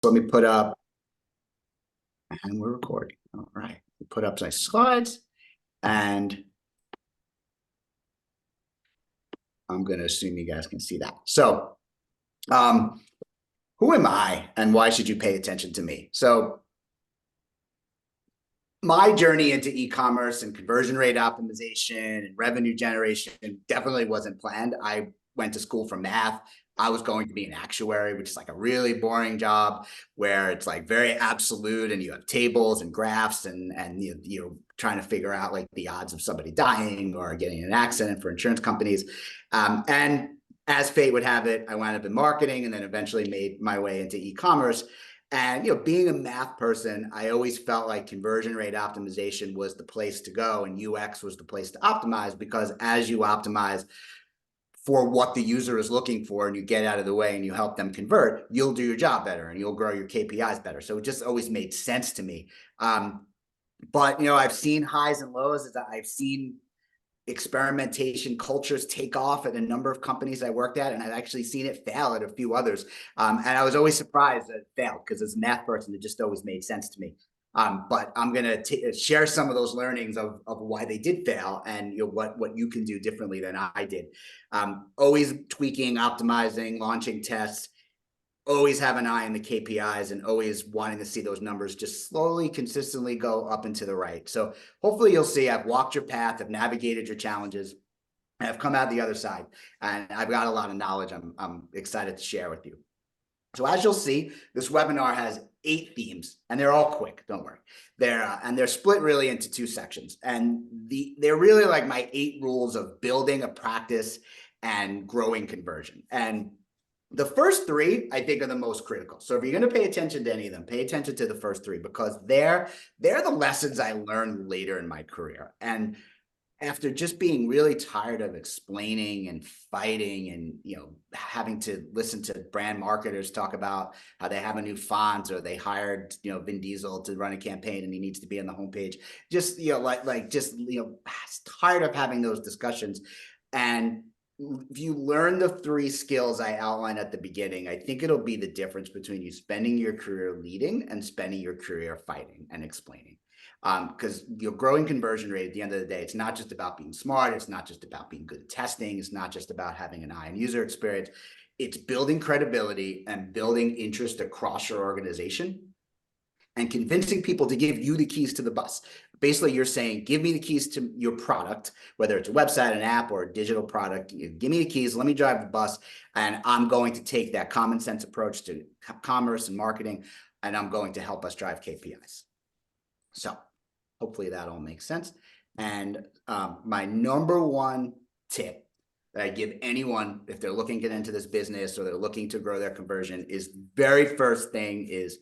Let me put up, and we're recording. All right. Put up my slides, and I'm going to assume you guys can see that. So, who am I and why should you pay attention to me? So, my journey into e-commerce and conversion rate optimization and revenue generation definitely wasn't planned. I went to school for math. I was going to be an actuary, which is like a really boring job where it's like very absolute and you have tables and graphs and you're trying to figure out like the odds of somebody dying or getting in an accident for insurance companies. And as fate would have it, I wound up in marketing and then eventually made my way into e-commerce. And being a math person, I always felt like conversion rate optimization was the place to go, and UX was the place to optimize, because as you optimize for what the user is looking for and you get out of the way and you help them convert, you'll do your job better and you'll grow your KPIs better. So it just always made sense to me. But I've seen highs and lows. I've seen experimentation cultures take off at a number of companies I worked at, and I've actually seen it fail at a few others. And I was always surprised that it failed, because as a math person, it just always made sense to me. But I'm going to share some of those learnings of why they did fail, and what you can do differently than I did. Always tweaking, optimizing, launching tests, always have an eye on the KPIs, and always wanting to see those numbers just slowly, consistently go up and to the right. So hopefully you'll see I've walked your path, I've navigated your challenges, and I've come out the other side, and I've got a lot of knowledge I'm excited to share with you. So as you'll see, this webinar has 8 themes, and they're all quick, don't worry. They're split really into 2 sections, and they're really like my 8 rules of building a practice and growing conversion. And the first 3, I think, are the most critical. So if you're going to pay attention to any of them, pay attention to the first 3, because they're the lessons I learned later in my career. And after just being really tired of explaining and fighting and having to listen to brand marketers talk about how they have a new font, or they hired Vin Diesel to run a campaign and he needs to be on the homepage, just tired of having those discussions. And if you learn the 3 skills I outlined at the beginning, I think it'll be the difference between you spending your career leading and spending your career fighting and explaining. Because growing conversion rate, at the end of the day, it's not just about being smart. It's not just about being good at testing. It's not just about having an eye on user experience. It's building credibility and building interest across your organization, and convincing people to give you the keys to the bus. Basically, you're saying, give me the keys to your product, whether it's a website, an app, or a digital product. Give me the keys, let me drive the bus, and I'm going to take that common sense approach to commerce and marketing, and I'm going to help us drive KPIs. So hopefully that all makes sense. And my number 1 tip that I give anyone, if they're looking to get into this business or they're looking to grow their conversion, is very first thing is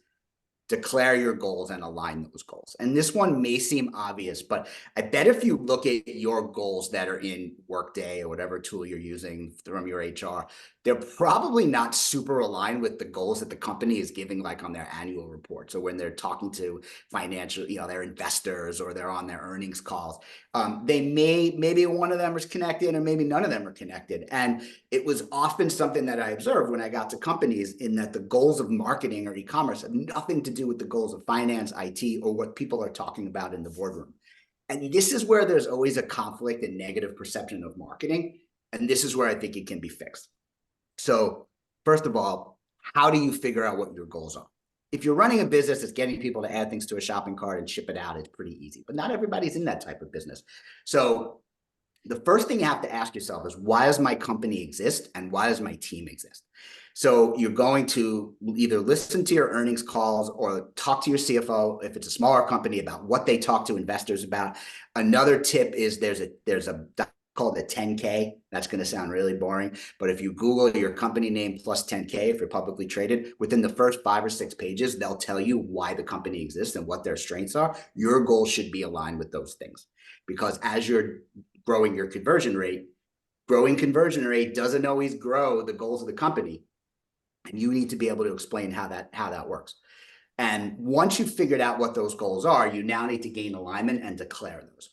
declare your goals and align those goals. And this one may seem obvious, but I bet if you look at your goals that are in Workday or whatever tool you're using from your HR, they're probably not super aligned with the goals that the company is giving, like on their annual report. So when they're talking to financial, their investors, or they're on their earnings calls, maybe one of them is connected or maybe none of them are connected. And it was often something that I observed when I got to companies, in that the goals of marketing or e-commerce have nothing to do with the goals of finance, IT, or what people are talking about in the boardroom. And this is where there's always a conflict and negative perception of marketing. And this is where I think it can be fixed. So first of all, how do you figure out what your goals are? If you're running a business that's getting people to add things to a shopping cart and ship it out, it's pretty easy, but not everybody's in that type of business. So the first thing you have to ask yourself is, why does my company exist and why does my team exist? So you're going to either listen to your earnings calls or talk to your CFO, if it's a smaller company, about what they talk to investors about. Another tip is there's a called the 10K. That's going to sound really boring, but if you Google your company name plus 10K, if you're publicly traded, within the first 5 or 6 pages, they'll tell you why the company exists and what their strengths are. Your goals should be aligned with those things, because as you're growing your conversion rate, growing conversion rate doesn't always grow the goals of the company. And you need to be able to explain how that works. And once you've figured out what those goals are, you now need to gain alignment and declare those.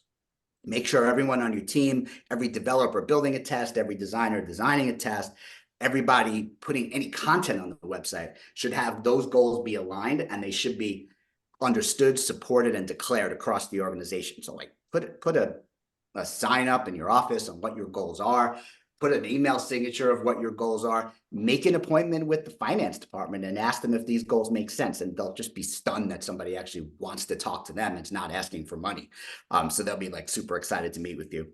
Make sure everyone on your team, every developer building a test, every designer designing a test, everybody putting any content on the website should have those goals be aligned, and they should be understood, supported, and declared across the organization. So like put a sign up in your office on what your goals are, put an email signature of what your goals are, make an appointment with the finance department and ask them if these goals make sense. And they'll just be stunned that somebody actually wants to talk to them. It's not asking for money. So they'll be like super excited to meet with you.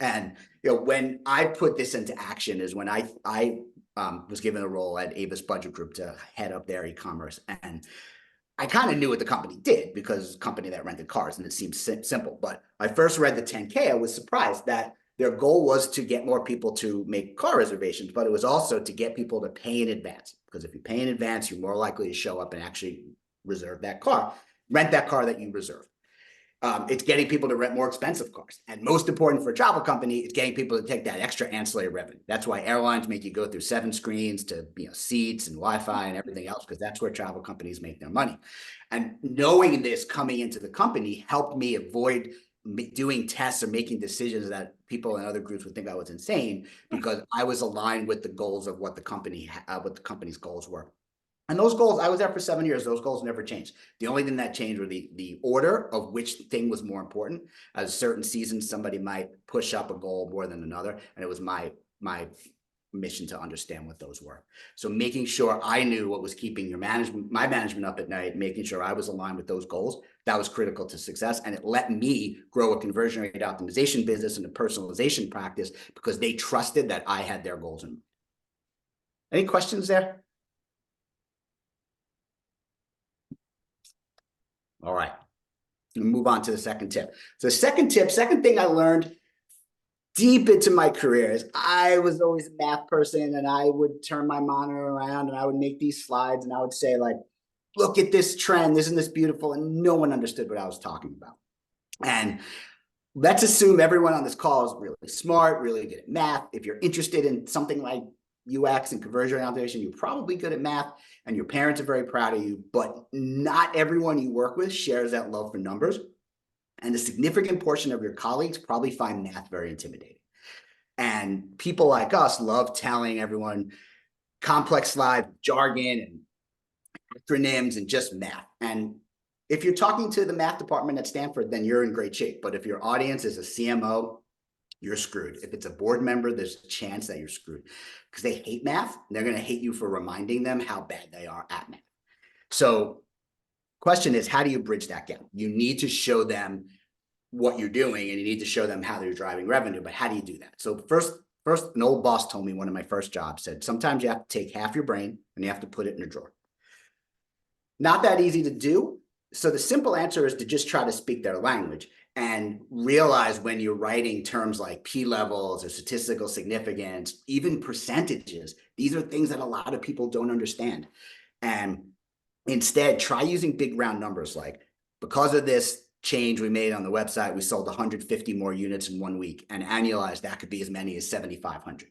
And when I put this into action is when I was given a role at Avis Budget Group to head up their e-commerce. And I kind of knew what the company did because it's a company that rented cars and it seemed simple. But I first read the 10K, I was surprised that their goal was to get more people to make car reservations, but it was also to get people to pay in advance. Because if you pay in advance, you're more likely to show up and actually reserve that car, rent that car that you reserve. It's getting people to rent more expensive cars. And most important for a travel company, it's getting people to take that extra ancillary revenue. That's why airlines make you go through 7 screens to seats and Wi-Fi and everything else, because that's where travel companies make their money. And knowing this coming into the company helped me avoid doing tests or making decisions that people in other groups would think I was insane, because I was aligned with the goals of what the company's goals were. And those goals, I was there for 7 years. Those goals never changed. The only thing that changed were the order of which thing was more important. As certain seasons, somebody might push up a goal more than another. And it was my mission to understand what those were. So making sure I knew what was keeping my management up at night, making sure I was aligned with those goals, that was critical to success. And it let me grow a conversion rate optimization business and a personalization practice because they trusted that I had their goals in mind. Any questions there? All right, we'll move on to the second tip. So second thing I learned deep into my career is I was always a math person, and I would turn my monitor around and I would make these slides and I would say like, look at this trend, isn't this beautiful? And no one understood what I was talking about. And let's assume everyone on this call is really smart, really good at math. If you're interested in something like UX and conversion optimization, you're probably good at math and your parents are very proud of you, but not everyone you work with shares that love for numbers. And a significant portion of your colleagues probably find math very intimidating. And people like us love telling everyone complex slides, jargon and acronyms and just math. And if you're talking to the math department at Stanford, then you're in great shape. But if your audience is a CMO, you're screwed. If it's a board member, there's a chance that you're screwed because they hate math. They're going to hate you for reminding them how bad they are at math. So question is, how do you bridge that gap? You need to show them what you're doing and you need to show them how they're driving revenue, but how do you do that? So first, an old boss told me, one of my first jobs, said, sometimes you have to take half your brain and you have to put it in a drawer. Not that easy to do. So the simple answer is to just try to speak their language and realize when you're writing terms like p-levels or statistical significance, even percentages, these are things that a lot of people don't understand. And instead, try using big round numbers like, because of this change we made on the website, we sold 150 more units in 1 week, and annualized that could be as many as 7,500.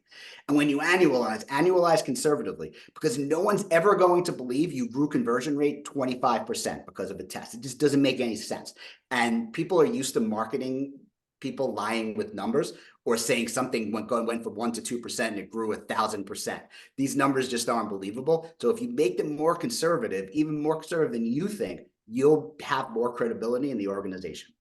And when you annualize conservatively, because no one's ever going to believe you grew conversion rate 25% because of a test. It just doesn't make any sense. And people are used to marketing people lying with numbers or saying something went from 1% to 2% and it grew 1,000%. These numbers just aren't believable. So if you make them more conservative, even more conservative than you think, you'll have more credibility in the organization.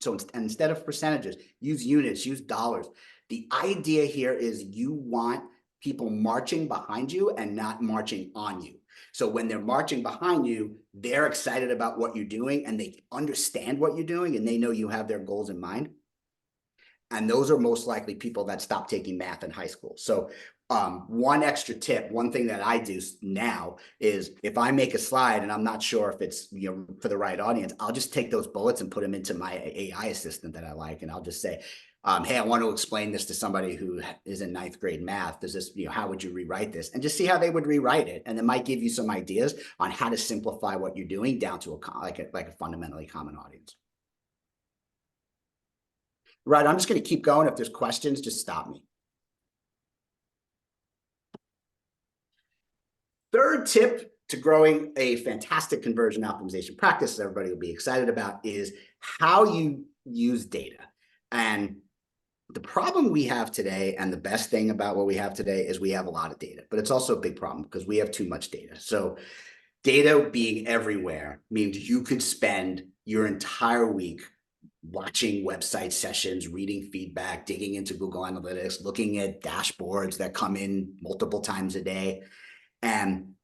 So instead of percentages, use units, use dollars. The idea here is you want people marching behind you and not marching on you. So when they're marching behind you, they're excited about what you're doing and they understand what you're doing and they know you have their goals in mind. And those are most likely people that stopped taking math in high school. So one extra tip, one thing that I do now is if I make a slide and I'm not sure if it's for the right audience, I'll just take those bullets and put them into my AI assistant that I like. And I'll just say, hey, I want to explain this to somebody who is in 9th grade math. Does this, how would you rewrite this? And just see how they would rewrite it. And it might give you some ideas on how to simplify what you're doing down to a fundamentally common audience. Right, I'm just going to keep going. If there's questions, just stop me. Third tip to growing a fantastic conversion optimization practice that everybody will be excited about is how you use data. And The problem we have today, and the best thing about what we have today, is we have a lot of data, but it's also a big problem because we have too much data. So data being everywhere means you could spend your entire week watching website sessions, reading feedback, digging into Google Analytics, looking at dashboards that come in multiple times a day. And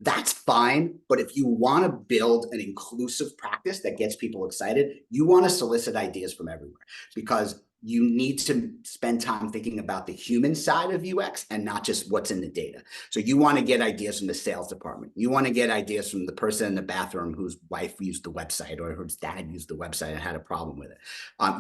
that's fine. But if you want to build an inclusive practice that gets people excited, you want to solicit ideas from everywhere, because you need to spend time thinking about the human side of UX and not just what's in the data. So you want to get ideas from the sales department. You want to get ideas from the person in the bathroom whose wife used the website or whose dad used the website and had a problem with it.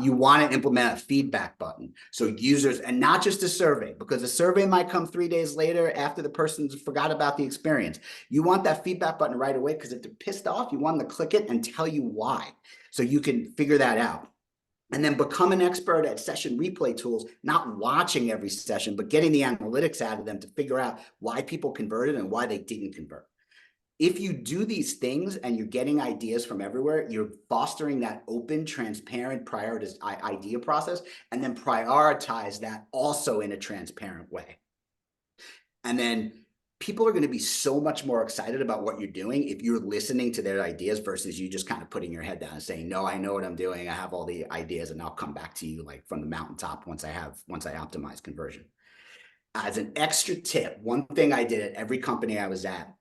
You want to implement a feedback button. So users, and not just a survey, because a survey might come 3 days later after the person's forgot about the experience. You want that feedback button right away, because if they're pissed off, you want them to click it and tell you why, so you can figure that out. And then become an expert at session replay tools, not watching every session, but getting the analytics out of them to figure out why people converted and why they didn't convert. If you do these things and you're getting ideas from everywhere, you're fostering that open, transparent idea process, and then prioritize that also in a transparent way. And then people are going to be so much more excited about what you're doing if you're listening to their ideas versus you just kind of putting your head down and saying, no, I know what I'm doing. I have all the ideas and I'll come back to you like from the mountaintop once I optimize conversion. As an extra tip, one thing I did at every company I was at,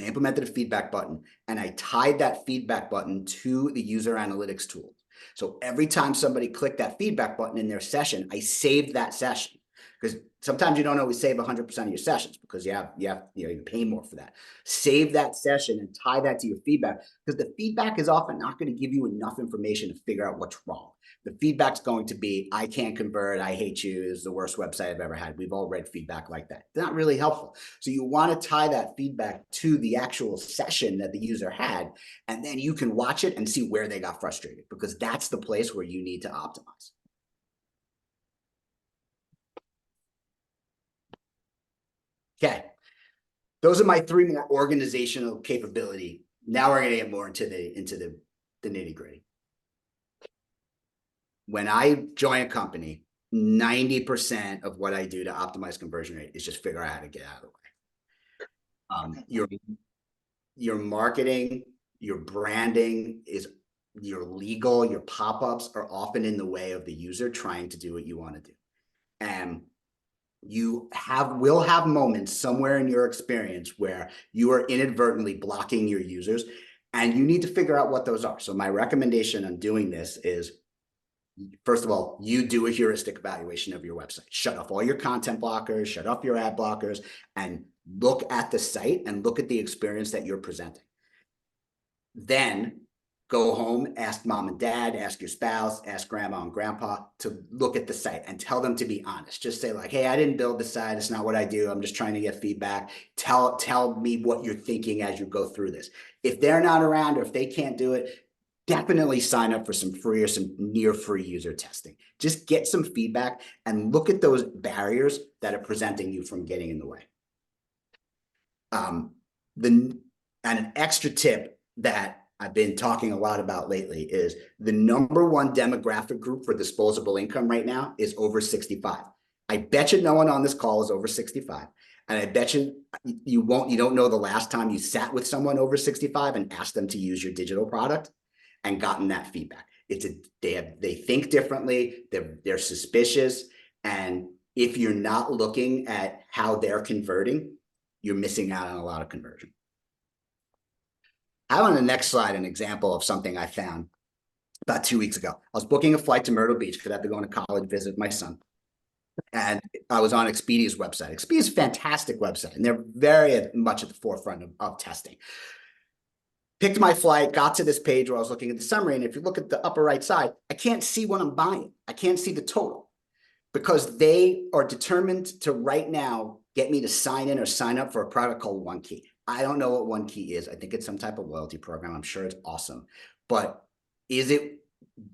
I implemented a feedback button, and I tied that feedback button to the user analytics tool. So every time somebody clicked that feedback button in their session, I saved that session. Because sometimes you don't always save 100% of your sessions because you pay more for that. Save that session and tie that to your feedback, because the feedback is often not going to give you enough information to figure out what's wrong. The feedback's going to be, I can't convert, I hate you, this is the worst website I've ever had. We've all read feedback like that. It's not really helpful. So you want to tie that feedback to the actual session that the user had, and then you can watch it and see where they got frustrated, because that's the place where you need to optimize. Okay, those are my 3 more organizational capability. Now we're going to get more into the nitty gritty. When I join a company, 90% of what I do to optimize conversion rate is just figure out how to get out of the way. Your marketing, your branding, your legal, your pop-ups are often in the way of the user trying to do what you want to do. And you will have moments somewhere in your experience where you are inadvertently blocking your users, and you need to figure out what those are. So my recommendation on doing this is, first of all, you do a heuristic evaluation of your website. Shut off all your content blockers, shut off your ad blockers, and look at the site and look at the experience that you're presenting. Then go home, ask mom and dad, ask your spouse, ask grandma and grandpa to look at the site and tell them to be honest. Just say like, hey, I didn't build the site. It's not what I do. I'm just trying to get feedback. Tell me what you're thinking as you go through this. If they're not around or if they can't do it, definitely sign up for some free or some near free user testing. Just get some feedback and look at those barriers that are preventing you from getting in the way. And an extra tip that I've been talking a lot about lately is the #1 demographic group for disposable income right now is over 65. I bet you no one on this call is over 65. And I bet you don't know the last time you sat with someone over 65 and asked them to use your digital product and gotten that feedback. They think differently, they're suspicious. And if you're not looking at how they're converting, you're missing out on a lot of conversion. I have on the next slide an example of something I found about 2 weeks ago. I was booking a flight to Myrtle Beach because I had to go on a college visit with my son. And I was on Expedia's website. Expedia is a fantastic website, and they're very much at the forefront of testing. Picked my flight, got to this page where I was looking at the summary. And if you look at the upper right side, I can't see what I'm buying. I can't see the total, because they are determined to right now get me to sign in or sign up for a product called One Key. I don't know what One Key is. I think it's some type of loyalty program. I'm sure it's awesome. But did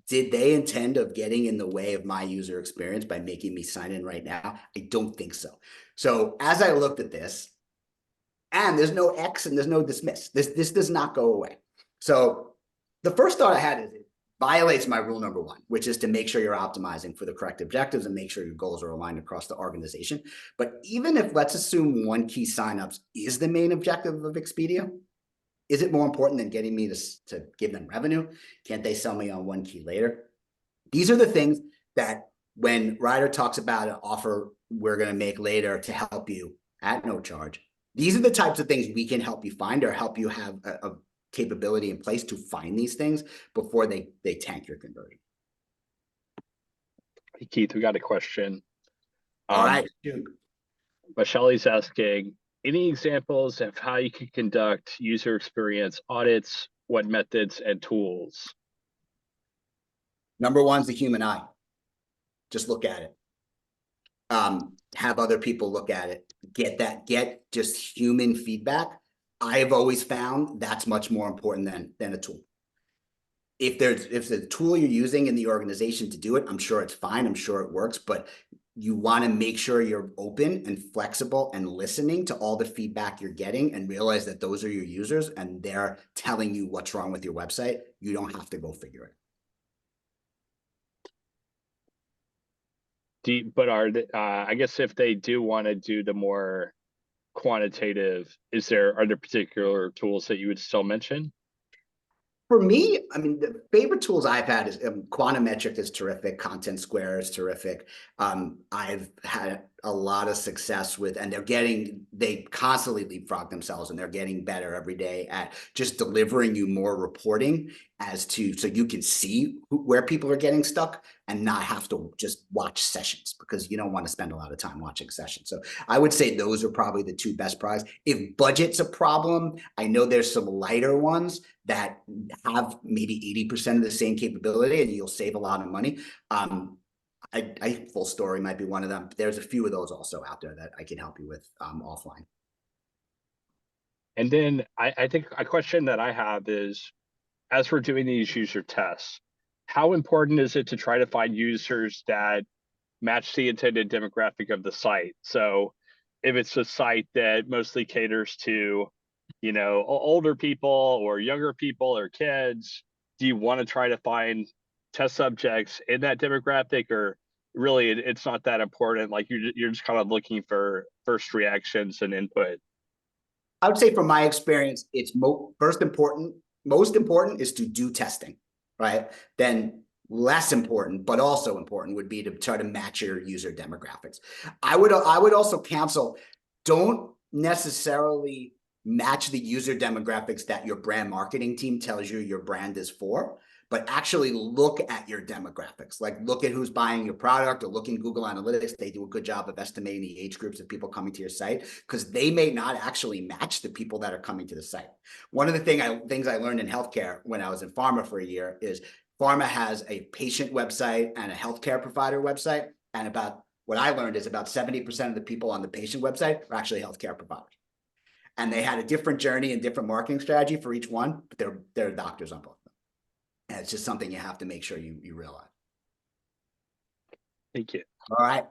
they intend of getting in the way of my user experience by making me sign in right now? I don't think so. So as I looked at this, and there's no X and there's no dismiss, this does not go away. So the first thought I had is, violates my rule number one, which is to make sure you're optimizing for the correct objectives and make sure your goals are aligned across the organization. But even if, let's assume, one key signups is the main objective of Expedia, is it more important than getting me to give them revenue? Can't they sell me on one key later? These are the things that when Ryder talks about an offer we're going to make later to help you at no charge, these are the types of things we can help you find or help you have a capability in place to find these things before they tank your conversion. Hey, Keith, we got a question. All right. Michelle asking, any examples of how you can conduct user experience audits, what methods and tools? Number one's the human eye. Just look at it. Have other people look at it. Get just human feedback. I've always found that's much more important than a tool. If the tool you're using in the organization to do it, I'm sure it's fine. I'm sure it works, but you want to make sure you're open and flexible and listening to all the feedback you're getting and realize that those are your users and they're telling you what's wrong with your website. You don't have to go figure it. But I guess if they do want to do the more quantitative, are there particular tools that you would still mention? For me, I mean, the favorite tools I've had is Quantimetric is terrific. Content Square is terrific. I've had a lot of success with, and they constantly leapfrog themselves and they're getting better every day at just delivering you more reporting so you can see where people are getting stuck and not have to just watch sessions because you don't want to spend a lot of time watching sessions. So I would say those are probably the two best prize. If budget's a problem, I know there's some lighter ones that have maybe 80% of the same capability and you'll save a lot of money. I Full Story might be one of them. There's a few of those also out there that I can help you with offline. And then I think a question that I have is, as we're doing these user tests, how important is it to try to find users that match the intended demographic of the site? So if it's a site that mostly caters to, older people or younger people or kids, do you want to try to find test subjects in that demographic, or really it's not that important? Like you're just kind of looking for first reactions and input? I would say from my experience, it's most important is to do testing, right? Then less important, but also important would be to try to match your user demographics. I would also counsel, don't necessarily match the user demographics that your brand marketing team tells you your brand is for, but actually look at your demographics. Like look at who's buying your product or look in Google Analytics. They do a good job of estimating the age groups of people coming to your site because they may not actually match the people that are coming to the site. One of the things I learned in healthcare when I was in pharma for a year is pharma has a patient website and a healthcare provider website. And what I learned is about 70% of the people on the patient website are actually healthcare providers. And they had a different journey and different marketing strategy for each one, but they're doctors on both. And it's just something you have to make sure you realize. Thank you. All right.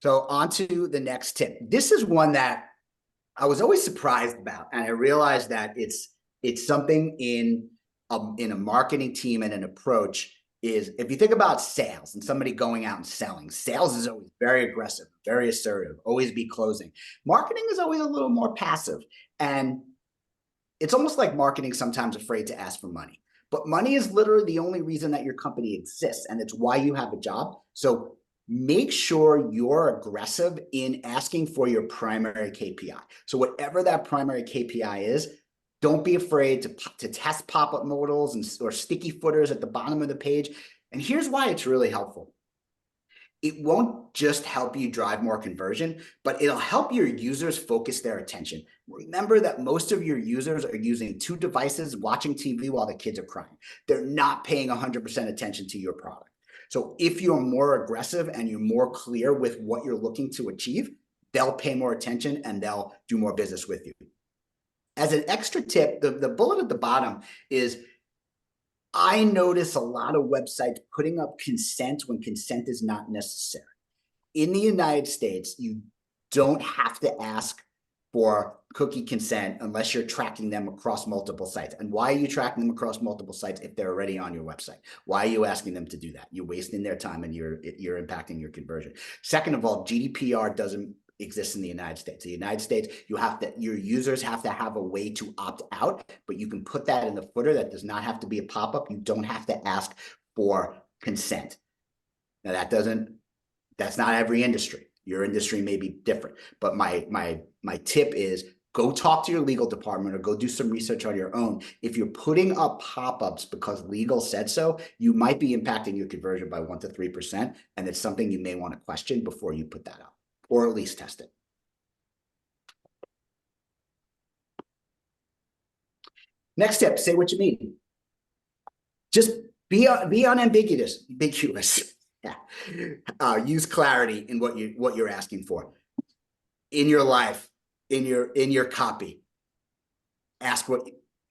So on to the next tip. This is one that I was always surprised about. And I realized that it's something in a marketing team and an approach is, if you think about sales and somebody going out and selling, sales is always very aggressive, very assertive, always be closing. Marketing is always a little more passive. And it's almost like marketing sometimes afraid to ask for money. But money is literally the only reason that your company exists, and it's why you have a job. So make sure you're aggressive in asking for your primary KPI. So whatever that primary KPI is, don't be afraid to test pop-up modals or sticky footers at the bottom of the page. And here's why it's really helpful. It won't just help you drive more conversion, but it'll help your users focus their attention. Remember that most of your users are using 2 devices watching TV while the kids are crying. They're not paying 100% attention to your product. So if you're more aggressive and you're more clear with what you're looking to achieve, they'll pay more attention and they'll do more business with you. As an extra tip, the bullet at the bottom is, I notice a lot of websites putting up consent when consent is not necessary. In the United States, you don't have to ask for cookie consent unless you're tracking them across multiple sites. And why are you tracking them across multiple sites if they're already on your website? Why are you asking them to do that? You're wasting their time and you're impacting your conversion. Second of all, GDPR doesn't exist in the United States. In the United States, your users have to have a way to opt out, but you can put that in the footer. That does not have to be a pop-up. You don't have to ask for consent. Now that's not every industry. Your industry may be different, but my tip is go talk to your legal department or go do some research on your own. If you're putting up pop-ups because legal said so, you might be impacting your conversion by 1 to 3%, and it's something you may want to question before you put that up, or at least test it. Next tip, say what you mean. Just be unambiguous. Yeah. Use clarity in what you're asking for in your life, in your copy.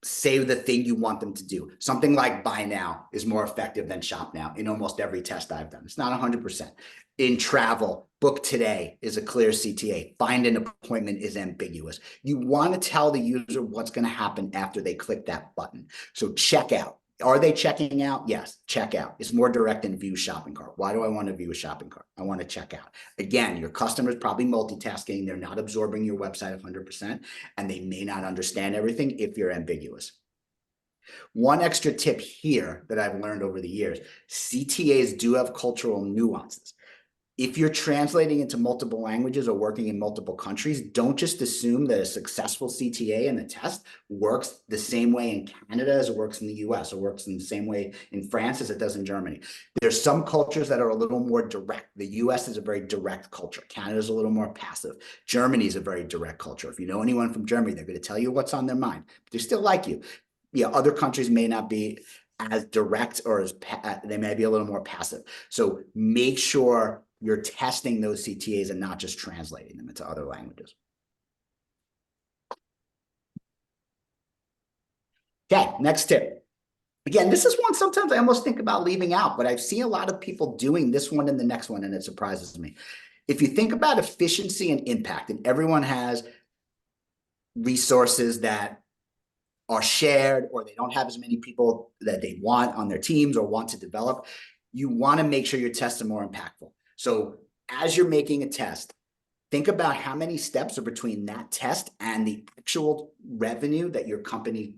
Say the thing you want them to do. Something like buy now is more effective than shop now in almost every test I've done. It's not 100%. In travel, book today is a clear CTA. Find an appointment is ambiguous. You want to tell the user what's going to happen after they click that button. So check out. Are they checking out? Yes, check out. It's more direct than view shopping cart. Why do I want to view a shopping cart? I want to check out. Again, your customer's probably multitasking. They're not absorbing your website 100%, and they may not understand everything if you're ambiguous. One extra tip here that I've learned over the years, CTAs do have cultural nuances. If you're translating into multiple languages or working in multiple countries, don't just assume that a successful CTA in the test works the same way in Canada as it works in the US, or works in the same way in France as it does in Germany. There's some cultures that are a little more direct. The US is a very direct culture. Canada's a little more passive. Germany is a very direct culture. If you know anyone from Germany, they're going to tell you what's on their mind, but they still like you. Yeah, other countries may not be as direct, or they may be a little more passive. So make sure you're testing those CTAs and not just translating them into other languages. Okay, next tip. Again, this is one sometimes I almost think about leaving out, but I've seen a lot of people doing this one and the next one, and it surprises me. If you think about efficiency and impact, and everyone has resources that are shared, or they don't have as many people that they want on their teams or want to develop, you want to make sure your tests are more impactful. So as you're making a test, think about how many steps are between that test and the actual revenue that your company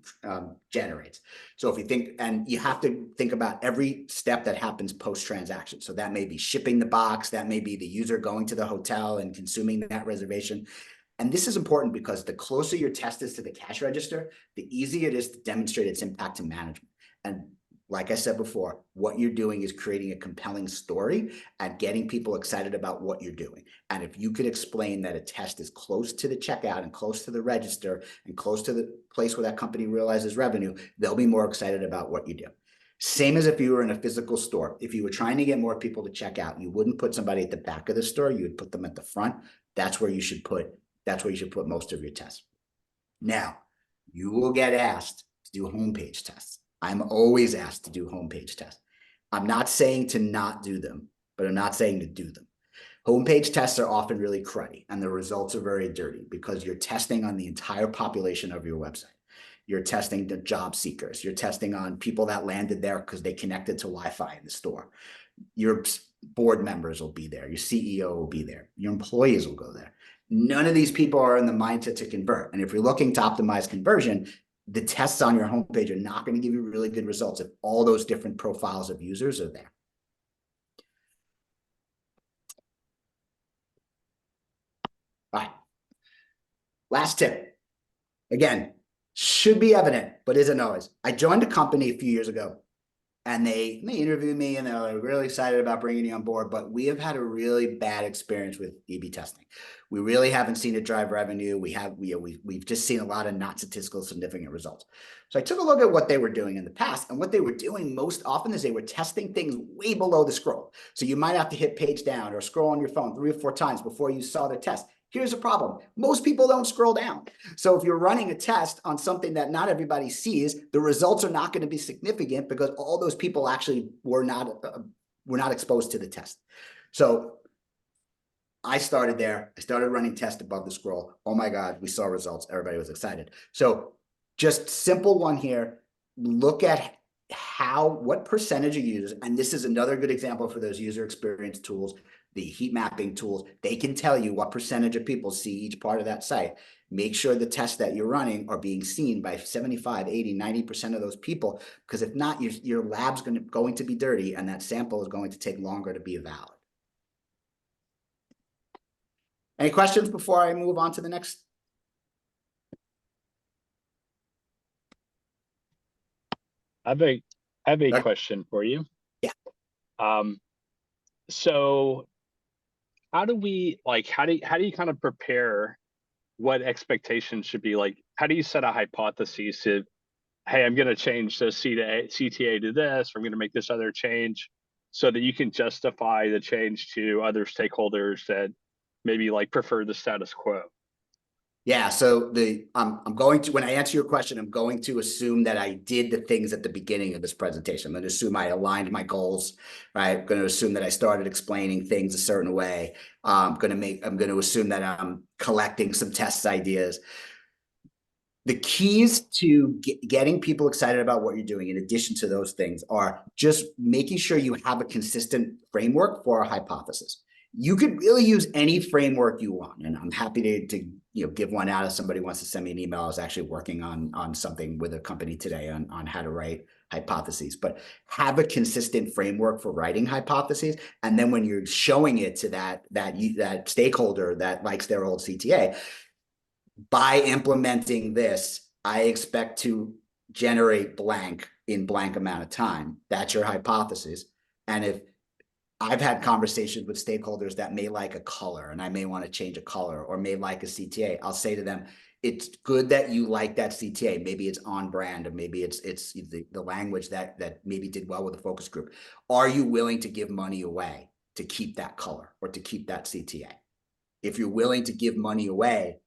generates. So if you think, and you have to think about every step that happens post-transaction. So that may be shipping the box, that may be the user going to the hotel and consuming that reservation. And this is important because the closer your test is to the cash register, the easier it is to demonstrate its impact to management. And like I said before, what you're doing is creating a compelling story and getting people excited about what you're doing. And if you could explain that a test is close to the checkout and close to the register and close to the place where that company realizes revenue, they'll be more excited about what you do. Same as if you were in a physical store. If you were trying to get more people to check out, you wouldn't put somebody at the back of the store. You would put them at the front. That's where you should put most of your tests. Now, you will get asked to do homepage tests. I'm always asked to do homepage tests. I'm not saying to not do them, but I'm not saying to do them. Homepage tests are often really cruddy, and the results are very dirty because you're testing on the entire population of your website. You're testing the job seekers. You're testing on people that landed there because they connected to Wi-Fi in the store. Your board members will be there. Your CEO will be there. Your employees will go there. None of these people are in the mindset to convert. And if you're looking to optimize conversion, the tests on your homepage are not going to give you really good results if all those different profiles of users are there. All right. Last tip. Again, should be evident, but isn't always. I joined a company a few years ago, and they interviewed me, and they were really excited about bringing me on board, but we have had a really bad experience with A/B testing. We really haven't seen it drive revenue. We've just seen a lot of not statistical significant results. So I took a look at what they were doing in the past, and what they were doing most often is they were testing things way below the scroll. So you might have to hit page down or scroll on your phone 3 or 4 times before you saw the test. Here's the problem. Most people don't scroll down. So if you're running a test on something that not everybody sees, the results are not going to be significant because all those people actually were not exposed to the test. So I started there. I started running tests above the scroll. Oh my God, we saw results. Everybody was excited. So just simple one here. Look at what percentage of users, and this is another good example for those user experience tools, the heat mapping tools. They can tell you what percentage of people see each part of that site. Make sure the tests that you're running are being seen by 75, 80, 90% of those people, because if not, your lab's going to be dirty and that sample is going to take longer to be valid. Any questions before I move on to the next? I have a question for you. Yeah. So how do you kind of prepare what expectations should be? Like, how do you set a hypothesis of, hey, I'm going to change the CTA to this, or I'm going to make this other change, so that you can justify the change to other stakeholders that maybe like prefer the status quo? Yeah, so I'm going to, when I answer your question, I'm going to assume that I did the things at the beginning of this presentation. I'm going to assume I aligned my goals, right? I'm going to assume that I started explaining things a certain way. I'm going to assume that I'm collecting some test ideas. The keys to getting people excited about what you're doing, in addition to those things, are just making sure you have a consistent framework for a hypothesis. You could really use any framework you want, and I'm happy to give one out if somebody wants to send me an email. I was actually working on something with a company today on how to write hypotheses, but have a consistent framework for writing hypotheses. And then when you're showing it to that stakeholder that likes their old CTA, by implementing this, I expect to generate blank in blank amount of time. That's your hypothesis. And if I've had conversations with stakeholders that may like a color and I may want to change a color, or may like a CTA, I'll say to them, it's good that you like that CTA. Maybe it's on brand, or maybe it's the language that maybe did well with the focus group. Are you willing to give money away to keep that color or to keep that CTA? If you're willing to give money away,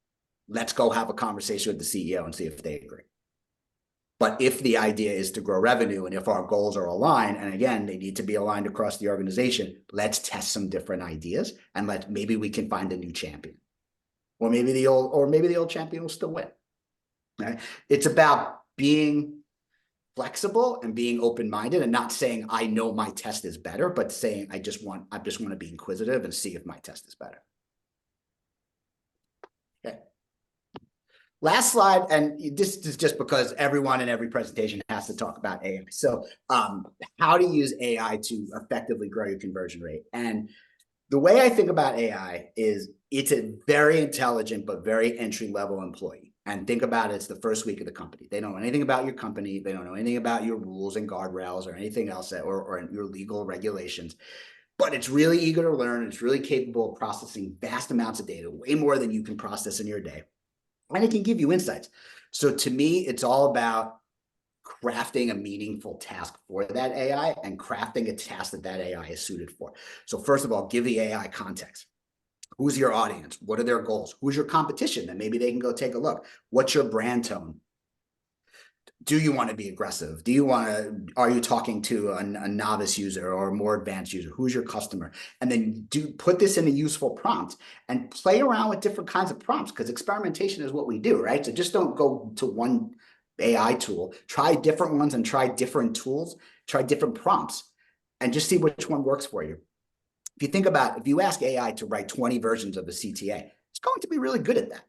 let's go have a conversation with the CEO and see if they agree. But if the idea is to grow revenue, and if our goals are aligned, and again, they need to be aligned across the organization, let's test some different ideas, and maybe we can find a new champion. Or maybe the old champion will still win. Right? It's about being flexible and being open-minded, and not saying I know my test is better, but saying I just want to be inquisitive and see if my test is better. Okay. Last slide, and this is just because everyone in every presentation has to talk about AI. So how to use AI to effectively grow your conversion rate. And the way I think about AI is it's a very intelligent but very entry-level employee. And think about it, it's the first week of the company. They don't know anything about your company. They don't know anything about your rules and guardrails or anything else, or your legal regulations. But it's really eager to learn. It's really capable of processing vast amounts of data, way more than you can process in your day. And it can give you insights. So to me, it's all about crafting a meaningful task for that AI, and crafting a task that AI is suited for. So first of all, give the AI context. Who's your audience? What are their goals? Who's your competition? Then maybe they can go take a look. What's your brand tone? Do you want to be aggressive? Are you talking to a novice user or a more advanced user? Who's your customer? And then put this in a useful prompt and play around with different kinds of prompts, because experimentation is what we do, right? So just don't go to one AI tool, try different ones and try different tools, try different prompts, and just see which one works for you. If you think about, if you ask AI to write 20 versions of a CTA, it's going to be really good at that.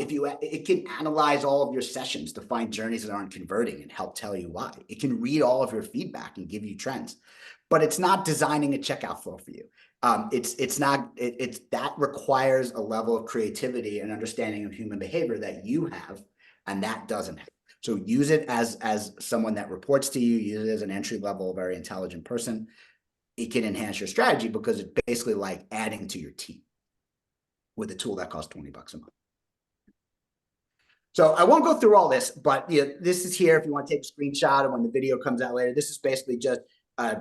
It can analyze all of your sessions to find journeys that aren't converting and help tell you why. It can read all of your feedback and give you trends, but it's not designing a checkout flow for you. That requires a level of creativity and understanding of human behavior that you have, and that doesn't have. So use it as someone that reports to you. Use it as an entry level, very intelligent person. It can enhance your strategy, because it's basically like adding to your team with a tool that costs $20 a month. So I won't go through all this, but this is here if you want to take a screenshot, and when the video comes out later. This is basically just a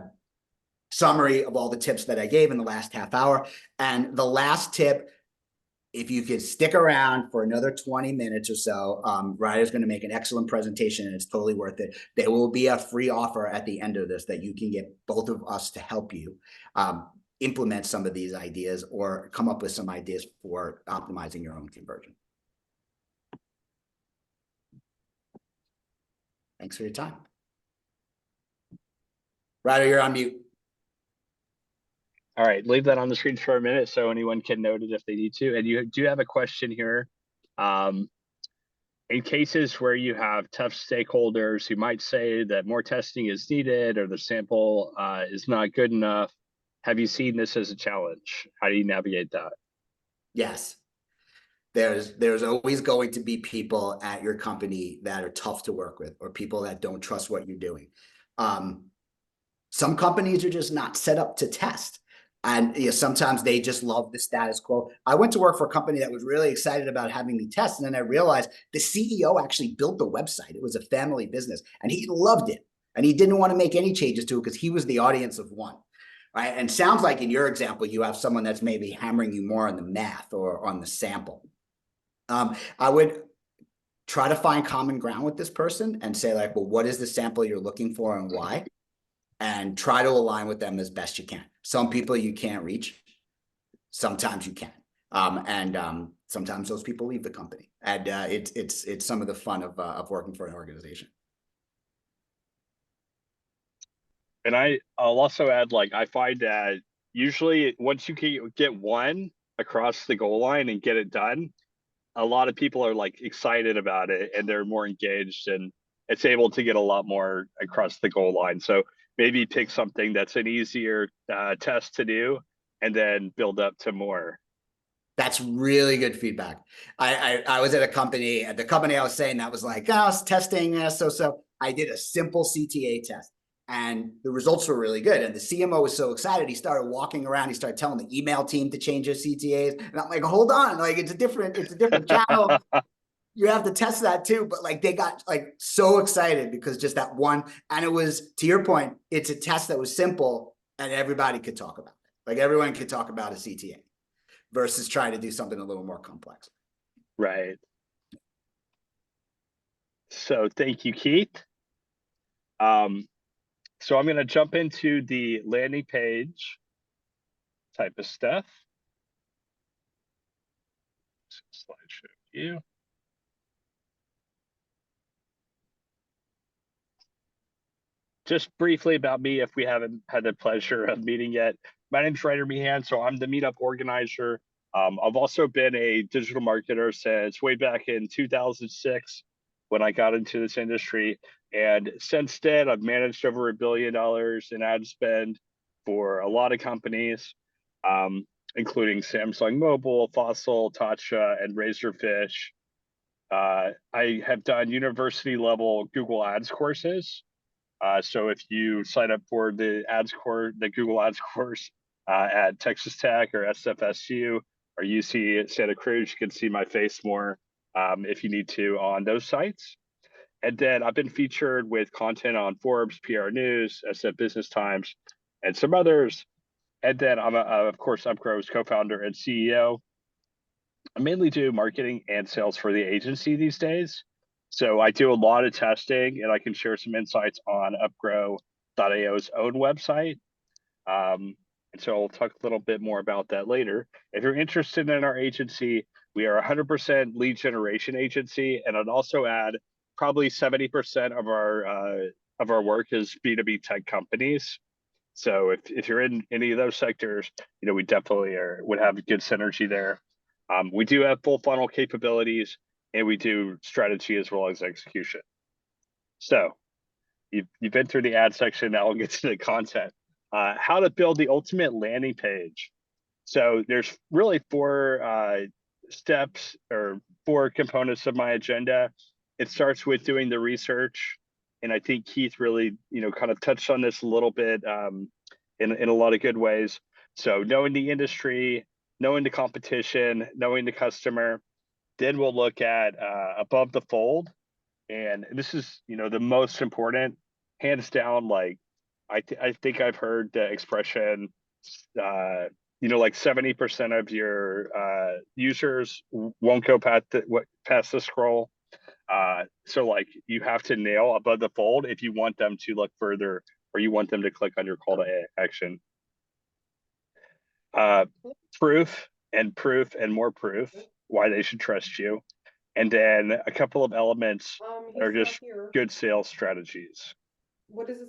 summary of all the tips that I gave in the last half hour. And the last tip, if you could stick around for another 20 minutes or so, Ryder's going to make an excellent presentation, and it's totally worth it. There will be a free offer at the end of this that you can get both of us to help you. implement some of these ideas or come up with some ideas for optimizing your own conversion. Thanks for your time. Ryder, you're on mute. All right, leave that on the screen for a minute so anyone can note it if they need to. And you do have a question here. In cases where you have tough stakeholders who might say that more testing is needed or the sample is not good enough, have you seen this as a challenge? How do you navigate that? Yes. There's always going to be people at your company that are tough to work with, or people that don't trust what you're doing. Some companies are just not set up to test. And sometimes they just love the status quo. I went to work for a company that was really excited about having me test. And then I realized the CEO actually built the website. It was a family business and he loved it. And he didn't want to make any changes to it because he was the audience of one. Right. And sounds like in your example, you have someone that's maybe hammering you more on the math or on the sample. I would try to find common ground with this person and say, like, well, what is the sample you're looking for and why? And try to align with them as best you can. Some people you can't reach. Sometimes you can. Sometimes those people leave the company. And it's some of the fun of working for an organization. And I'll also add, like, I find that usually once you get one across the goal line and get it done, a lot of people are like excited about it and they're more engaged and it's able to get a lot more across the goal line. So maybe pick something that's an easier test to do and then build up to more. That's really good feedback. I was at a company, the company I was saying that was like, oh, it's testing, so. I did a simple CTA test and the results were really good. And the CMO was so excited, he started walking around, he started telling the email team to change their CTAs. And I'm like, hold on, like it's a different channel. You have to test that too. But like they got like so excited because just that one, and it was, to your point, it's a test that was simple and everybody could talk about it. Like everyone could talk about a CTA versus trying to do something a little more complex. Right. So thank you, Keith. So I'm going to jump into the landing page type of stuff. Slideshow view. Just briefly about me, if we haven't had the pleasure of meeting yet. My name's Ryder Meehan, so I'm the meetup organizer. I've also been a digital marketer since way back in 2006 when I got into this industry. And since then, I've managed over $1 billion in ad spend for a lot of companies, including Samsung Mobile, Fossil, Tatcha, and Razorfish. I have done university level Google Ads courses. So if you sign up for the Google Ads course at Texas Tech or SFSU or UC Santa Cruz, you can see my face more if you need to on those sites. And then I've been featured with content on Forbes, PR News, SF Business Times, and some others. And then I'm, of course, Upgrow's co-founder and CEO. I mainly do marketing and sales for the agency these days. So I do a lot of testing and I can share some insights on Upgrow.io's own website. And so I'll talk a little bit more about that later. If you're interested in our agency, we are 100% lead generation agency. And I'd also add probably 70% of our work is B2B tech companies. So if you're in any of those sectors, we definitely would have a good synergy there. We do have full funnel capabilities and we do strategy as well as execution. So you've been through the ad section. Now we'll get to the content. How to build the ultimate landing page. So there's really 4 steps or 4 components of my agenda. It starts with doing the research. And I think Keith really, kind of touched on this a little bit in a lot of good ways. So knowing the industry, knowing the competition, knowing the customer. Then we'll look at above the fold. And this is, the most important, hands down. Like, I think I've heard the expression, like 70% of your users won't go past the scroll. So like you have to nail above the fold if you want them to look further or you want them to click on your call to action. Uh, proof and proof and more proof why they should trust you. And then a couple of elements that are He's not just here. good sales strategies. What is this?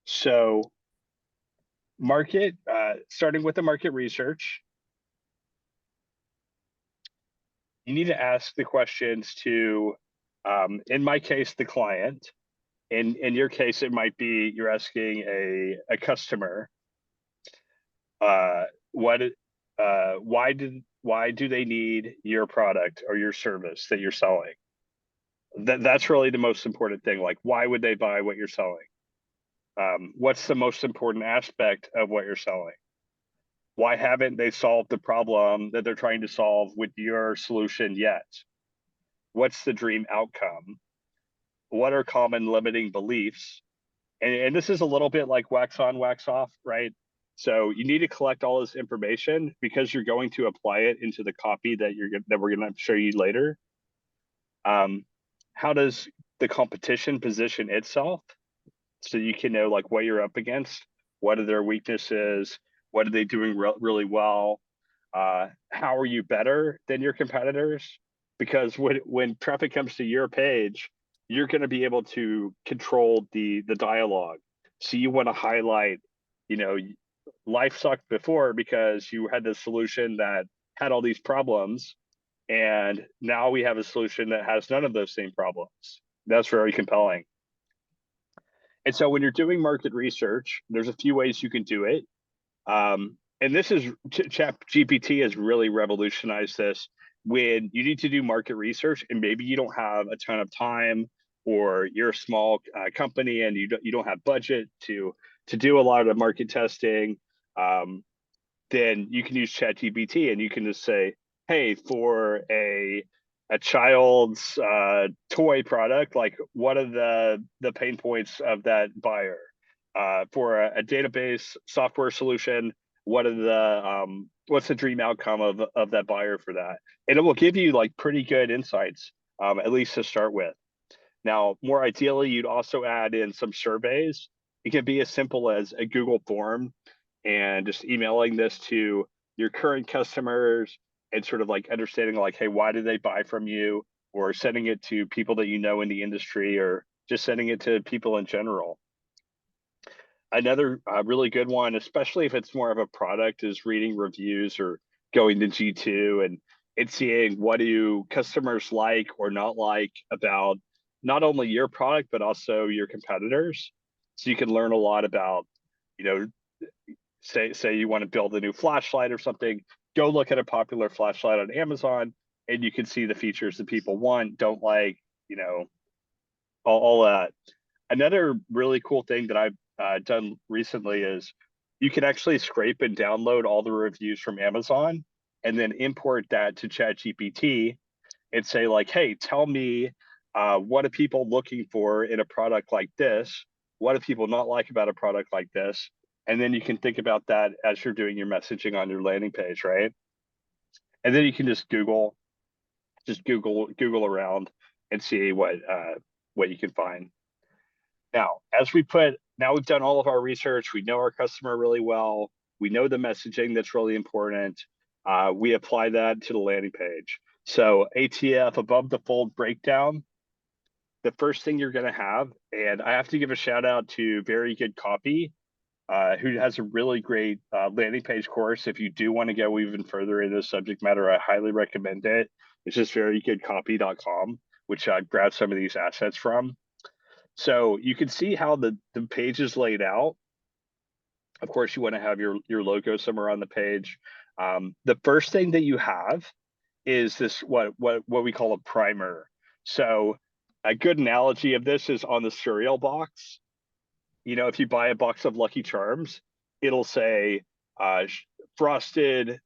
So starting with the market research, you need to ask the questions to, in my case, the client. In your case, it might be you're asking a customer, what, why do they need your product or your service that you're selling? That's really the most important thing. Like, why would they buy what you're selling? What's the most important aspect of what you're selling? Why haven't they solved the problem that they're trying to solve with your solution yet? What's the dream outcome? What are common limiting beliefs? And this is a little bit like wax on, wax off, right? So you need to collect all this information because you're going to apply it into the copy that we're going to show you later. How does the competition position itself? So you can know like what you're up against, what are their weaknesses, what are they doing really well, how are you better than your competitors? Because when traffic comes to your page, you're going to be able to control the dialogue. So you want to highlight, you know, life sucked before because you had this solution that had all these problems, and now we have a solution that has none of those same problems. That's very compelling. And so when you're doing market research, there's a few ways you can do it. And this is Chat GPT has really revolutionized this. When you need to do market research and maybe you don't have a ton of time, or you're a small company and you don't have budget to do a lot of the market testing, then you can use Chat GPT and you can just say, hey, for a child's toy product, like what are the pain points of that buyer? For a database software solution, what are the what's the dream outcome of that buyer for that? And it will give you like pretty good insights, at least to start with. Now, more ideally, you'd also add in some surveys. It can be as simple as a Google form and just emailing this to your current customers and sort of like understanding like, hey, why did they buy from you? Or sending it to people that you know in the industry, or just sending it to people in general. Another really good one, especially if it's more of a product, is reading reviews or going to G2 and seeing what do customers like or not like about not only your product, but also your competitors. So you can learn a lot about, you know, say you want to build a new flashlight or something, go look at a popular flashlight on Amazon and you can see the features that people want, don't like, you know, all that. Another really cool thing that I've done recently is you can actually scrape and download all the reviews from Amazon and then import that to ChatGPT and say like, hey, tell me what are people looking for in a product like this? What do people not like about a product like this? And then you can think about that as you're doing your messaging on your landing page, right? And then you can just Google around and see what you can find. Now we've done all of our research. We know our customer really well. We know the messaging that's really important. We apply that to the landing page. So ATF, above the fold breakdown, the first thing you're going to have, and I have to give a shout out to Very Good Copy, who has a really great landing page course. If you do want to go even further into the subject matter, I highly recommend it. It's just verygoodcopy.com, which I grabbed some of these assets from. So you can see how the page is laid out. Of course, you want to have your logo somewhere on the page. The first thing that you have is this what we call a primer. So a good analogy of this is on the cereal box. You know, if you buy a box of Lucky Charms, it'll say frosted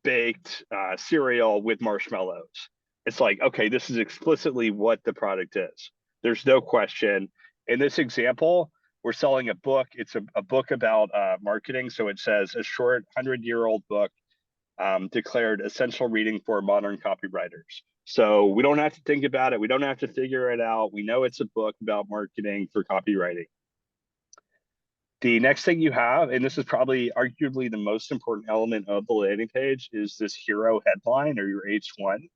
baked cereal with marshmallows. It's like, okay, this is explicitly what the product is. There's no question. In this example, we're selling a book. It's a book about marketing. So it says a short 100-year-old book declared essential reading for modern copywriters. So we don't have to think about it. We don't have to figure it out. We know it's a book about marketing for copywriting. The next thing you have, and this is probably arguably the most important element of the landing page, is this hero headline or your H1.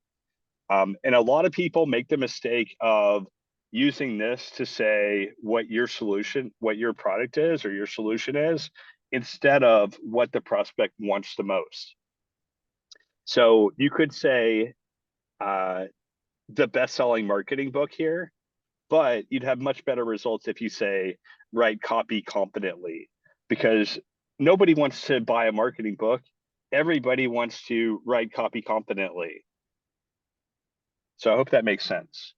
And a lot of people make the mistake of using this to say what your solution, what your product is or your solution is, instead of what the prospect wants the most. So you could say the best-selling marketing book here, but you'd have much better results if you say write copy competently, because nobody wants to buy a marketing book. Everybody wants to write copy competently. So I hope that makes sense.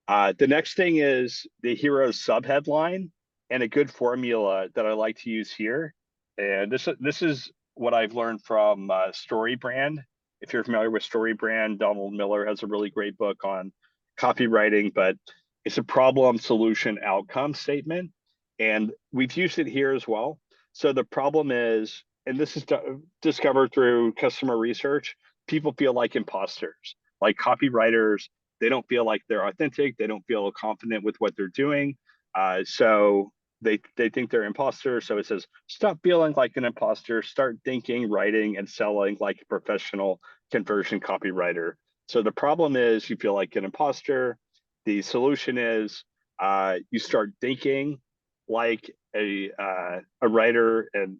The next thing is the hero's subheadline, and a good formula that I like to use here. And this is what I've learned from StoryBrand. If you're familiar with StoryBrand, Donald Miller has a really great book on copywriting, but it's a problem, solution, outcome statement. And we've used it here as well. So the problem is, and this is discovered through customer research, people feel like imposters, like copywriters. They don't feel like they're authentic. They don't feel confident with what they're doing. So they think they're imposters. So it says, stop feeling like an imposter, start thinking, writing, and selling like a professional conversion copywriter. So the problem is you feel like an imposter. The solution is you start thinking like a writer, and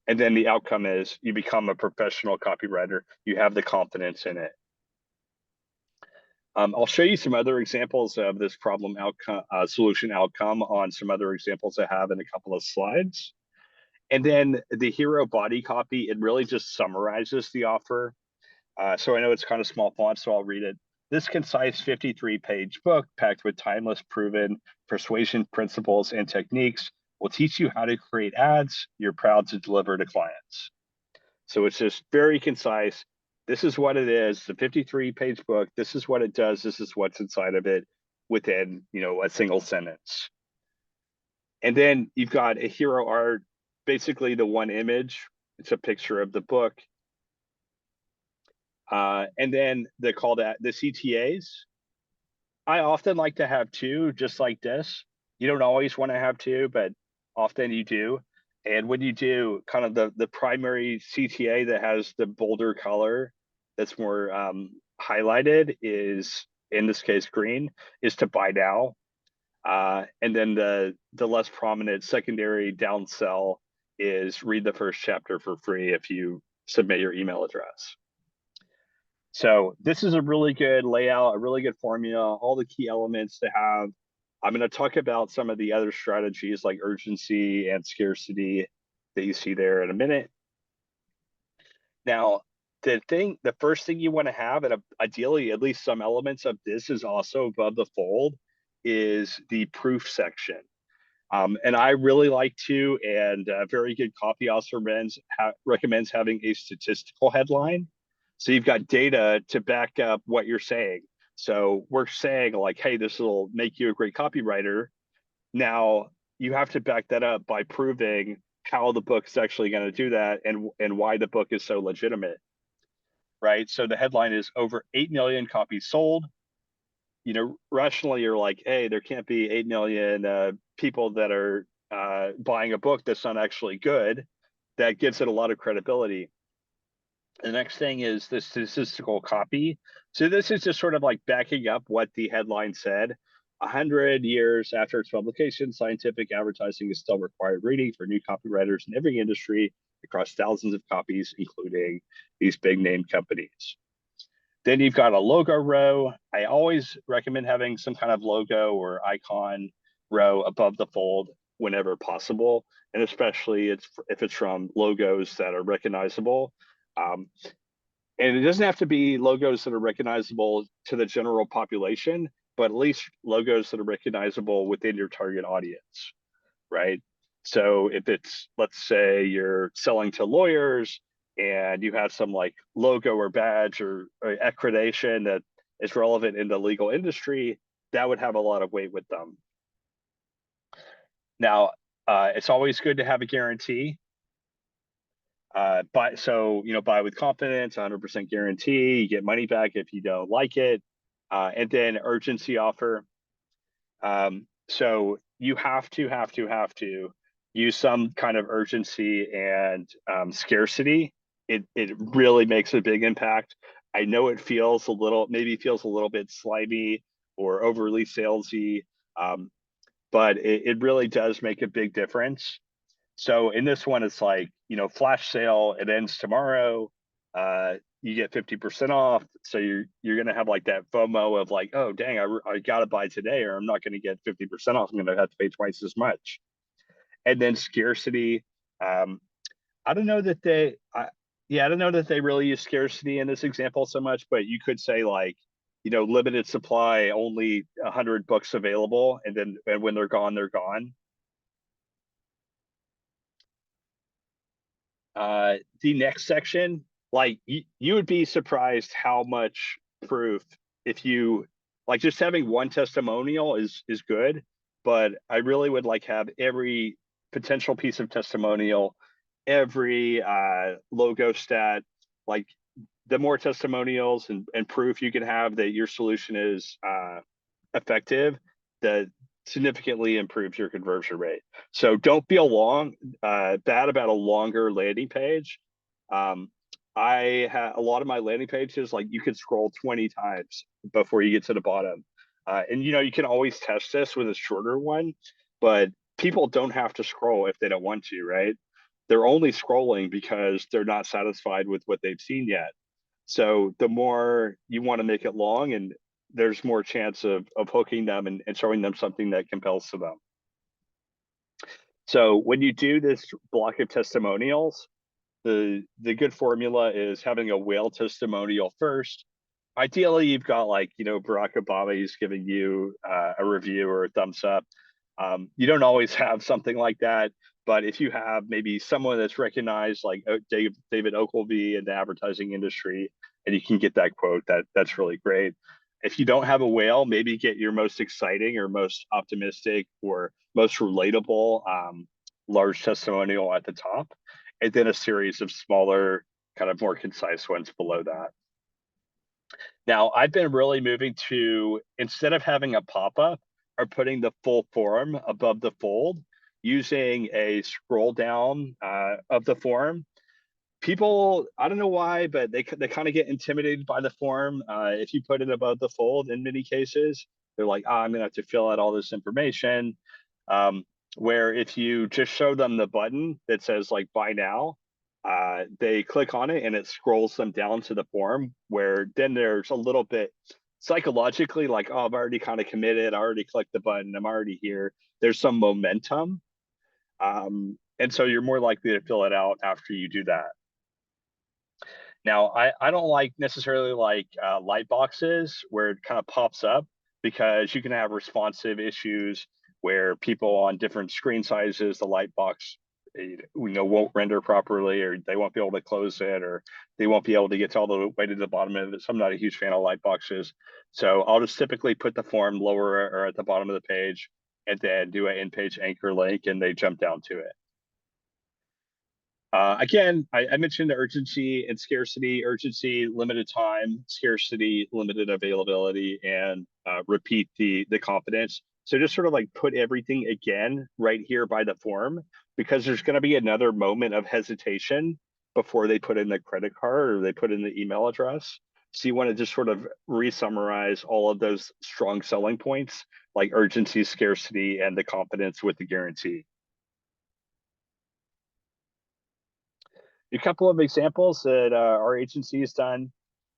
then the outcome is you become a professional copywriter. You have the confidence in it. I'll show you some other examples of this problem outcome, solution outcome on some other examples I have in a couple of slides. And then the hero body copy, it really just summarizes the offer. So I know it's kind of small font, so I'll read it. This concise 53-page book packed with timeless, proven persuasion principles and techniques will teach you how to create ads you're proud to deliver to clients. So it's just very concise. This is what it is, the 53-page book. This is what it does. This is what's inside of it within, a single sentence. And then you've got a hero art, basically the one image. It's a picture of the book. And then the call to the CTAs. I often like to have two, just like this. You don't always want to have two, but often you do. And when you do, kind of the primary CTA that has the bolder color that's more highlighted is, in this case, green, is to buy now. And then the less prominent secondary downsell is read the first chapter for free if you submit your email address. So this is a really good layout, a really good formula, all the key elements to have. I'm going to talk about some of the other strategies like urgency and scarcity that you see there in a minute. Now, the first thing you want to have, and ideally at least some elements of this is also above the fold, is the proof section. And I really like to, and very good copy also recommends having a statistical headline. So you've got data to back up what you're saying. So we're saying like, hey, this will make you a great copywriter. Now you have to back that up by proving how the book is actually going to do that and why the book is so legitimate, right? So the headline is over 8 million copies sold. Rationally, you're like, hey, there can't be 8 million people that are buying a book that's not actually good. That gives it a lot of credibility. The next thing is the statistical copy. So this is just sort of like backing up what the headline said. 100 years after its publication, scientific advertising is still required reading for new copywriters in every industry across thousands of copies, including these big name companies. Then you've got a logo row. I always recommend having some kind of logo or icon row above the fold whenever possible, and especially if it's from logos that are recognizable. And it doesn't have to be logos that are recognizable to the general population, but at least logos that are recognizable within your target audience, right? So if it's, let's say you're selling to lawyers and you have some like logo or badge or accreditation that is relevant in the legal industry, that would have a lot of weight with them. Now, it's always good to have a guarantee. Buy with confidence, 100% guarantee, you get money back if you don't like it. And then urgency offer. So you have to use some kind of urgency and scarcity, it really makes a big impact. I know it feels a little, maybe feels a little bit slimy or overly salesy, um, but it really does make a big difference. So in this one, it's like, flash sale, it ends tomorrow. You get 50% off. So you're gonna have like that FOMO of like, oh dang, I gotta buy today, or I'm not gonna get 50% off. I'm gonna have to pay twice as much. And then scarcity. Um, I don't know that yeah, I don't know that they really use scarcity in this example so much, but you could say like, limited supply, only 100 books available, and when they're gone, they're gone. The next section, like you would be surprised how much proof, if you like, just having one testimonial is good, but I really would like have every potential piece of testimonial, every logo stat, like the more testimonials and proof you can have that your solution is effective, that significantly improves your conversion rate. So don't feel bad about a longer landing page. Um, I had a lot of my landing pages, like you could scroll 20 times before you get to the bottom. And you can always test this with a shorter one, but people don't have to scroll if they don't want to, right? They're only scrolling because they're not satisfied with what they've seen yet. So the more you want to make it long, and there's more chance of hooking them and showing them something that compels to them. So when you do this block of testimonials, the good formula is having a whale testimonial first. Ideally, you've got like, Barack Obama, he's giving you a review or a thumbs up. You don't always have something like that, but if you have maybe someone that's recognized, like David Ogilvy in the advertising industry, and you can get that quote, that's really great. If you don't have a whale, maybe get your most exciting or most optimistic or most relatable large testimonial at the top, and then a series of smaller, kind of more concise ones below that. Now, I've been really moving to, instead of having a pop-up or putting the full form above the fold, using a scroll down of the form. People, I don't know why, but they kind of get intimidated by the form. If you put it above the fold, in many cases, they're like, I'm gonna have to fill out all this information. Um, where if you just show them the button that says like buy now, they click on it and it scrolls them down to the form, where then there's a little bit psychologically like, oh, I've already kind of committed, I already clicked the button, I'm already here. There's some momentum. And so you're more likely to fill it out after you do that. Now, I don't like necessarily like light boxes where it kind of pops up, because you can have responsive issues where people on different screen sizes, the light box won't render properly, or they won't be able to close it, or they won't be able to get to all the way to the bottom of it. So I'm not a huge fan of light boxes. So I'll just typically put the form lower or at the bottom of the page, and then do an in-page anchor link, and they jump down to it. Again, I mentioned urgency and scarcity. Urgency, limited time; scarcity, limited availability; and repeat the confidence. So just sort of like put everything again right here by the form, because there's going to be another moment of hesitation before they put in the credit card or they put in the email address. So you want to just sort of re-summarize all of those strong selling points, like urgency, scarcity, and the confidence with the guarantee. A couple of examples that our agency has done.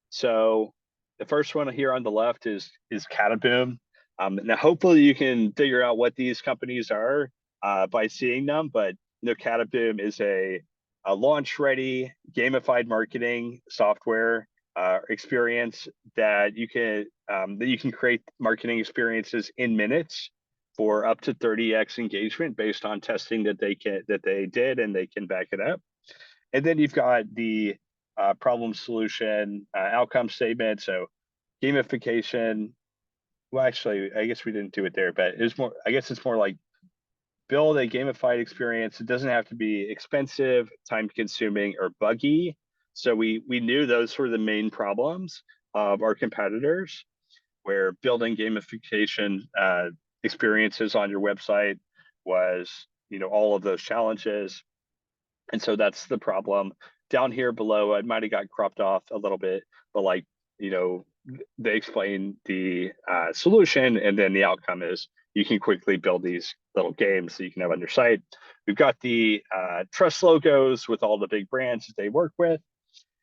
So the first one here on the left is Cataboom. Now, hopefully, you can figure out what these companies are by seeing them. But Cataboom is a launch-ready gamified marketing software experience that you can create marketing experiences in minutes for up to 30x engagement based on testing that they did, and they can back it up. And then you've got the problem solution outcome statement. So gamification. Well, actually, I guess we didn't do it there, but it's more. I guess it's more like build a gamified experience. It doesn't have to be expensive, time consuming, or buggy. So we knew those were the main problems of our competitors, where building gamification experiences on your website was all of those challenges. And so that's the problem. Down here below, I might have got cropped off a little bit, but like, they explain the solution, and then the outcome is you can quickly build these little games that you can have on your site. We've got the trust logos with all the big brands that they work with.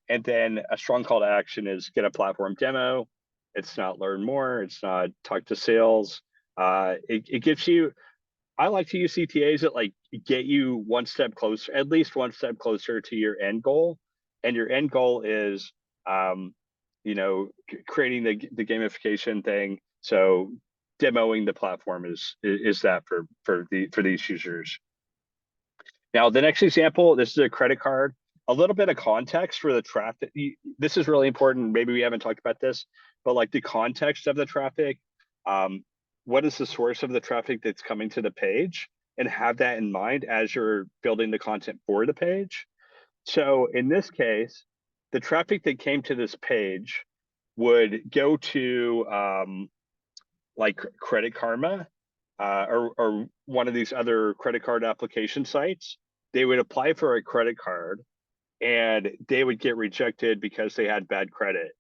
And then a strong call to action is get a platform demo. It's not learn more. It's not talk to sales. It gives you, I like to use CTAs that like get you one step closer, at least one step closer to your end goal. And your end goal is, creating the gamification thing. So demoing the platform is that for these users. Now, the next example, this is a credit card. A little bit of context for the traffic. This is really important. Maybe we haven't talked about this, but like the context of the traffic. What is the source of the traffic that's coming to the page? And have that in mind as you're building the content for the page. So in this case, the traffic that came to this page would go to like Credit Karma or one of these other credit card application sites. They would apply for a credit card and they would get rejected because they had bad credit.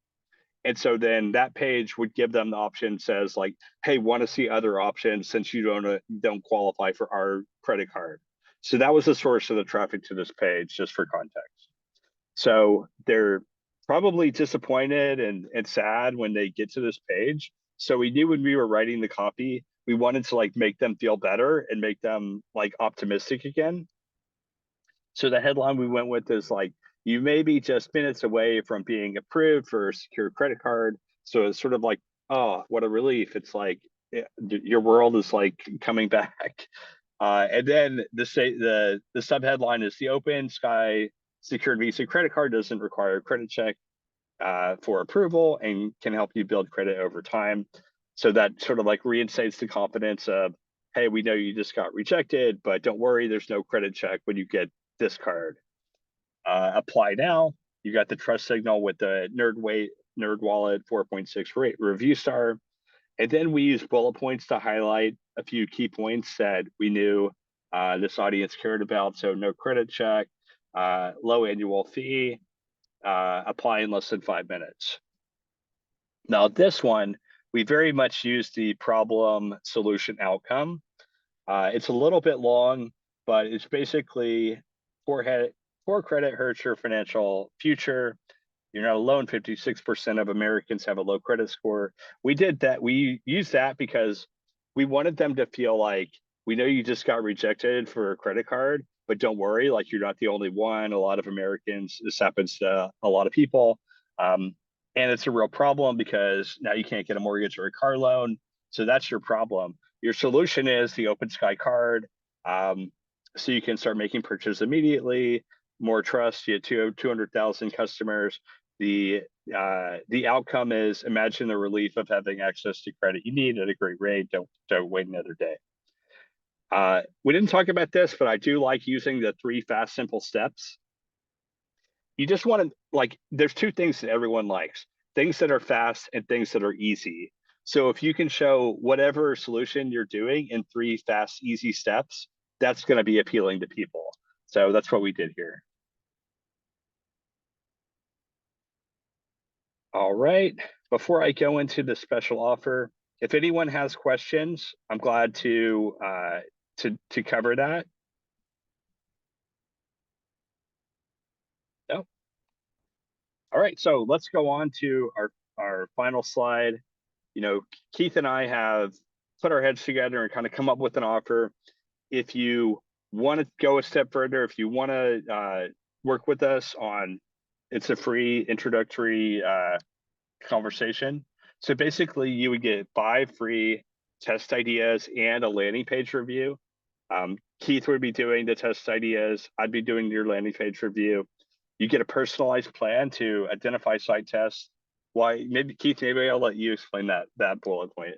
And so then that page would give them the option, says like, hey, want to see other options since you don't qualify for our credit card. So that was the source of the traffic to this page, just for context. So they're probably disappointed and sad when they get to this page. So we knew when we were writing the copy, we wanted to like make them feel better and make them like optimistic again. So the headline we went with is like, you may be just minutes away from being approved for a secure credit card. So it's sort of like, oh, what a relief. It's like your world is like coming back. And then the subheadline is the Open Sky Secured Visa credit card doesn't require a credit check for approval and can help you build credit over time. So that sort of like reinstates the confidence of, hey, we know you just got rejected, but don't worry, there's no credit check when you get this card. Apply now. You got the trust signal with the NerdWallet 4.6 review star. And then we use bullet points to highlight a few key points that we knew this audience cared about. So no credit check, low annual fee, apply in less than 5 minutes. Now this one, we very much use the problem solution outcome. It's a little bit long, but it's basically poor credit hurts your financial future. You're not alone. 56% of Americans have a low credit score. We did that. We used that because we wanted them to feel like, we know you just got rejected for a credit card, but don't worry, like you're not the only one. A lot of Americans, this happens to a lot of people. And it's a real problem because now you can't get a mortgage or a car loan. So that's your problem. Your solution is the Open Sky card. So you can start making purchases immediately, more trust. You have 200,000 customers. The outcome is, imagine the relief of having access to credit you need at a great rate. Don't wait another day. We didn't talk about this, but I do like using the 3 fast, simple steps. You just want to like, there's 2 things that everyone likes, things that are fast and things that are easy. So if you can show whatever solution you're doing in 3 fast, easy steps, that's going to be appealing to people. So that's what we did here. All right. Before I go into the special offer, if anyone has questions, I'm glad to cover that. No. All right. So let's go on to our final slide. Keith and I have put our heads together and kind of come up with an offer. If you want to go a step further, if you want to work with us on, it's a free introductory conversation. So basically you would get 5 free test ideas and a landing page review. Keith would be doing the test ideas. I'd be doing your landing page review. You get a personalized plan to identify site tests. Why, maybe Keith, maybe I'll let you explain that bullet point.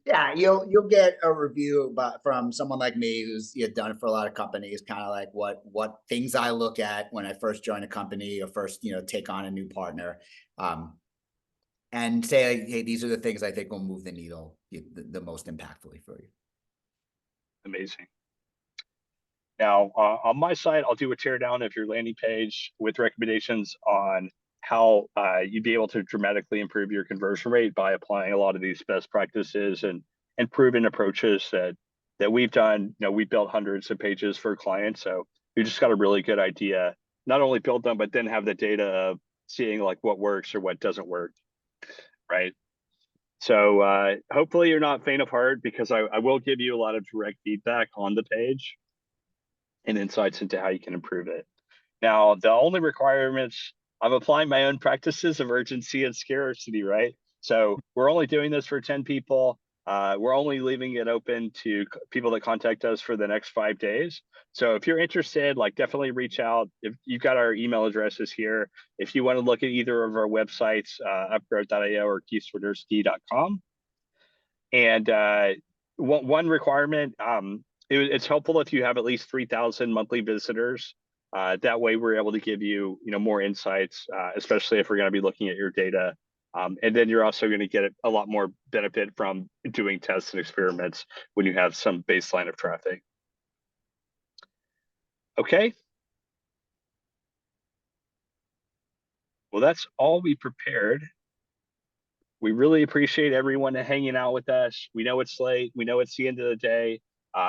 Yeah, you'll get a review from someone like me who's done it for a lot of companies, kind of like what things I look at when I first join a company or first take on a new partner, and say, hey, these are the things I think will move the needle the most impactfully for you. Amazing. Now, on my side, I'll do a teardown of your landing page with recommendations on how you'd be able to dramatically improve your conversion rate by applying a lot of these best practices and proven approaches that we've done. You know, we built hundreds of pages for clients, so we just got a really good idea. Not only build them, but then have the data of seeing like what works or what doesn't work, right? So hopefully you're not faint of heart, because I will give you a lot of direct feedback on the page and insights into how you can improve it. Now, the only requirements, I'm applying my own practices of urgency and scarcity, right? So we're only doing this for 10 people. We're only leaving it open to people that contact us for the next 5 days. So if you're interested, like, definitely reach out. If you've got our email addresses here, if you want to look at either of our websites, upgrowth.io or keithswiderski.com. And one requirement, it's helpful if you have at least 3,000 monthly visitors. That way we're able to give you, more insights, especially if we're going to be looking at your data. And then you're also going to get a lot more benefit from doing tests and experiments when you have some baseline of traffic. Okay. Well, that's all we prepared. We really appreciate everyone hanging out with us. We know it's late. We know it's the end of the day.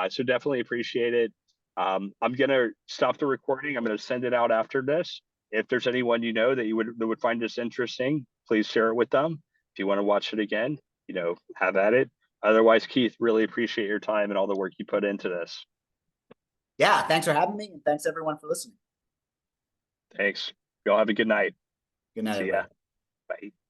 So definitely appreciate it. I'm going to stop the recording. I'm going to send it out after this. If there's anyone that would find this interesting, please share it with them. If you want to watch it again, have at it. Otherwise, Keith, really appreciate your time and all the work you put into this. Yeah, thanks for having me, and thanks everyone for listening. Thanks. Y'all have a good night. Good night, See ya. everybody. Bye.